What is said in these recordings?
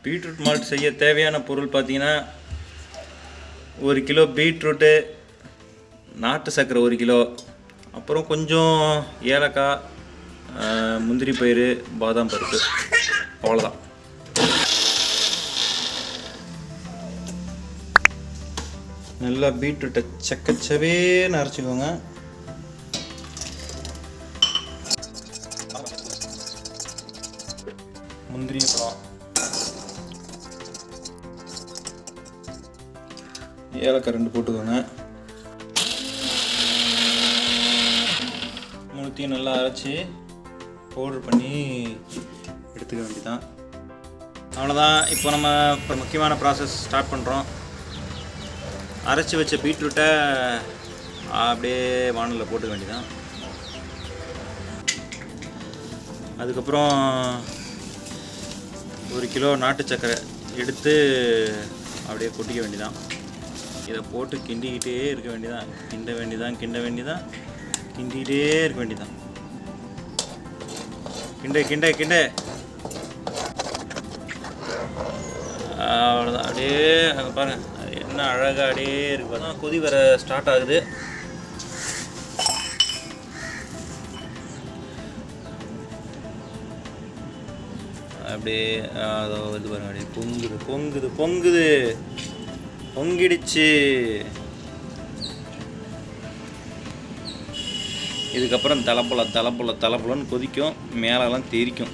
Beetroot malt செய்ய தேவையான பொருள் பார்த்தீங்கன்னா 1 கிலோ பீட்ரூட்டு, நாட்டு சர்க்கரை 1 கிலோ, அப்புறம் கொஞ்சம் ஏலக்காய், முந்திரி பயிறு, பாதாம் பருப்பு, அவ்வளோதான். நல்லா பீட்ரூட்டை சக்கச்சவேன்னு அரைச்சிக்கோங்க. முந்திரி பழம், ஏலக்காய் 2 போட்டுக்கோங்க. மூணுத்தையும் நல்லா அரைச்சி பவுடர் பண்ணி எடுத்துக்க வேண்டியதான். அவ்வளோதான். இப்போ நம்ம இப்போ முக்கியமான ப்ராசஸ் ஸ்டார்ட் பண்ணுறோம். அரைச்சி வச்ச பீட்ரூட்டை அப்படியே வானலில் போட்டுக்க வேண்டியதான். அதுக்கப்புறம் 1 கிலோ நாட்டு சர்க்கரை எடுத்து அப்படியே கொட்டிக்க வேண்டியதான். இதை போட்டு கிண்டிக்கிட்டே இருக்க வேண்டியதான். கிண்டிக்கிட்டே இருக்க வேண்டியதான். கிண்ட அவ்வளோதான். அப்படியே அங்கே பாருங்கள், என்ன அழகாக அப்படியே இருக்கு. பார்த்தா கொதி வர ஸ்டார்ட் ஆகுது. அப்படியே அதோ இது பாருங்க, அப்படியே பொங்கிடுச்சு. இதுக்கப்புறம் தலப்புலன்னு கொதிக்கும், மேலெல்லாம் தெரிக்கும்.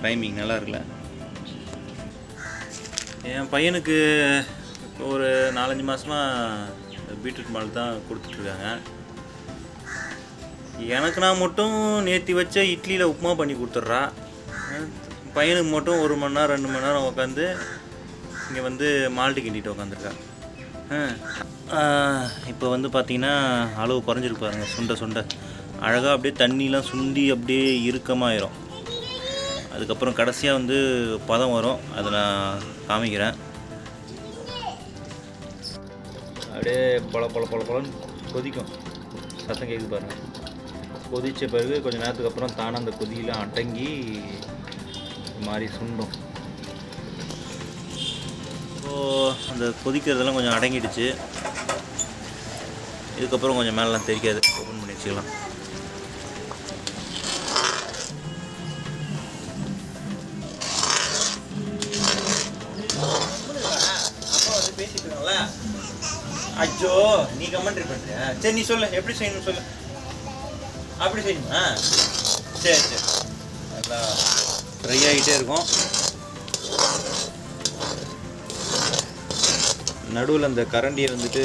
டைமிங் நல்லா இருக்குல்ல. என் பையனுக்கு இப்போ ஒரு 4-5 மாதமாக பீட்ரூட் மால்ட் தான் கொடுத்துட்ருக்காங்க. எனக்கு நான் மட்டும் நேற்று வச்ச இட்லியில் உப்புமா பண்ணி கொடுத்துட்றா. பையனுக்கு மட்டும் 1 மணி நேரம் 2 மணி நேரம் உட்காந்து இங்கே வந்து மால்ட்டு கிண்டிட்டு உட்காந்துருக்கா. இப்போ வந்து பார்த்திங்கன்னா அளவு குறைஞ்சிருக்கு பாருங்கள். சுண்டை அழகாக அப்படியே தண்ணிலாம் சுண்டி அப்படியே இறுக்கமாயிரும். அதுக்கப்புறம் கடைசியாக வந்து பதம் வரும், அதை நான் காமிக்கிறேன். அப்படியே பழன்னு கொதிக்கும், சத்தம் கேட்குது பாருங்கள். கொதித்த பிறகு கொஞ்சம் நேரத்துக்கு அப்புறம் தானே அந்த கொதியெலாம் அடங்கி மாதிரி சுண்டும். இப்போது அந்த கொதிக்கிறதெல்லாம் கொஞ்சம் அடங்கிடுச்சு. இதுக்கப்புறம் கொஞ்சம் மேலெலாம் தெரிக்காது. ஓப்பன் பண்ணி வச்சுக்கலாம். பேசிட்டுருக்கோம்ல, அச்சோ நீ கமெண்ட்ரி பண்ணுறியா? சரி நீ சொல்லு, எப்படி செய்யணும்னு சொல்லு. அப்படி செய்யணுமா? சரி நல்லா ட்ரை ஆகிட்டே இருக்கும். நடுவில் அந்த கரண்டியை வந்துட்டு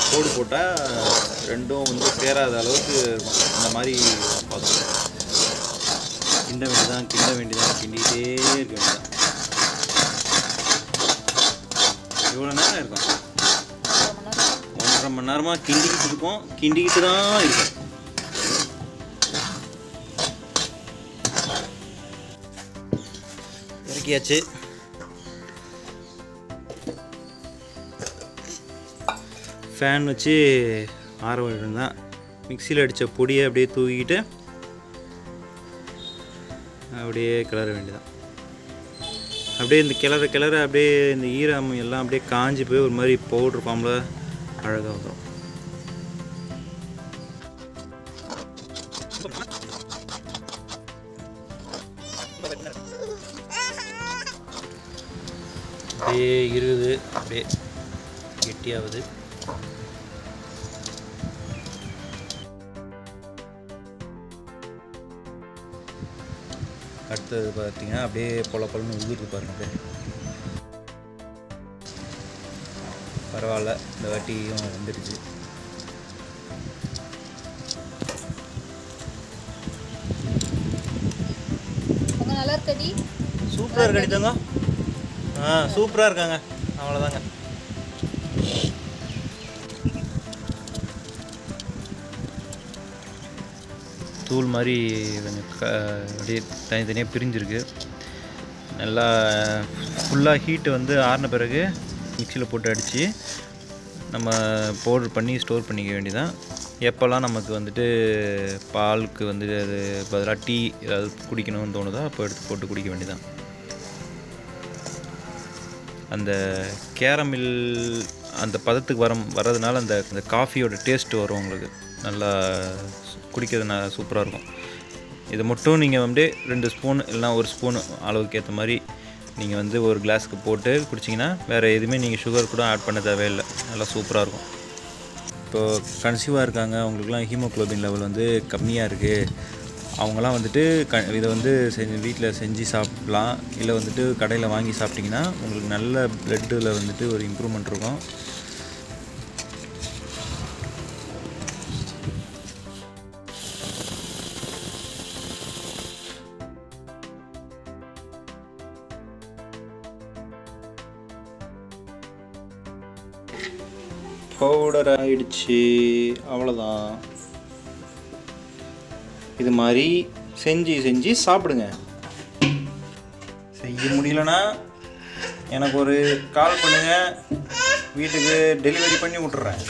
கோடு போட்டால் ரெண்டும் வந்து சேராத அளவுக்கு இந்த மாதிரி பார்க்கணும். கிண்ட வேண்டியதான் கிண்டிக்கிட்டே இருக்க வேண்டியதான். எவ்வளோ நேரம் இருக்கும்? 1.5 மணி நேரமாக கிண்டிக்கிட்டு தான் இருக்கும். இறக்கியாச்சு. ஃபேன் வச்சு ஆற விட்டுருந்தான். மிக்சியில் அடித்த பொடியை அப்படியே தூக்கிட்டு அப்படியே கிளற வேண்டியதான். அப்படியே இந்த கிளற அப்படியே இந்த ஈரம் எல்லாம் அப்படியே காஞ்சி போய் ஒரு மாதிரி பவுட்ரு ஃபார்மில் அழகாக வரும். அப்படியே இருக்குது, அப்படியே கெட்டியாகுது. அடுத்தது பார்த்தீங்கன்னா அப்படியே பொலன்னு உதிர்த்து பாருங்க. பரவாயில்ல, இந்த வாட்டியும் வந்துடுச்சு. நல்லா இருக்கடி, சூப்பராக இருக்கடி தங்கம். சூப்பராக இருக்காங்க. அவ்வளோதாங்க. தூள் மாதிரி கொஞ்சம் அப்படியே தனித்தனியாக பிரிஞ்சிருக்கு. நல்லா ஃபுல்லாக ஹீட்டு வந்து ஆறின பிறகு மிக்சியில் போட்டு அடித்து நம்ம பவுடர் பண்ணி ஸ்டோர் பண்ணிக்க வேண்டியதான். எப்போல்லாம் நமக்கு வந்துட்டு பாலுக்கு வந்துட்டு அது பதிலாக டீ ஏதாவது குடிக்கணும்னு தோணுதோ அப்போ எடுத்து போட்டு குடிக்க வேண்டியதான். அந்த கேரமில் அந்த பதத்துக்கு வர்றதுனால அந்த காஃபியோட டேஸ்ட்டு வரும் உங்களுக்கு. நல்லா குடிக்கிறது சூப்பராக இருக்கும். இதை மட்டும் நீங்கள் வந்து 2 ஸ்பூன் இல்லைனா 1 ஸ்பூன் அளவுக்கு ஏற்ற மாதிரி நீங்கள் வந்து ஒரு கிளாஸுக்கு போட்டு குடிச்சிங்கன்னா வேறு எதுவுமே நீங்கள் சுகர் கூட ஆட் பண்ண தேவையில்லை. நல்லா சூப்பராக இருக்கும். இப்போது கன்சீவாக இருக்காங்க, அவங்களுக்குலாம் ஹீமோக்ளோபின் லெவல் வந்து கம்மியாக இருக்குது, அவங்களாம் வந்துட்டு இதை வந்து வீட்டில் செஞ்சு சாப்பிட்லாம். இல்லை வந்துட்டு கடையில் வாங்கி சாப்பிட்டிங்கன்னா உங்களுக்கு நல்ல ப்ளட்டில் வந்துட்டு ஒரு இம்ப்ரூவ்மெண்ட் இருக்கும். பவுடர் ஆகிடுச்சு, அவ்வளோதான். இது மாதிரி செஞ்சு சாப்பிடுங்க. செய்ய முடியலன்னா எனக்கு ஒரு கால் பண்ணுங்கள், வீட்டுக்கு டெலிவரி பண்ணி விட்டுறேன்.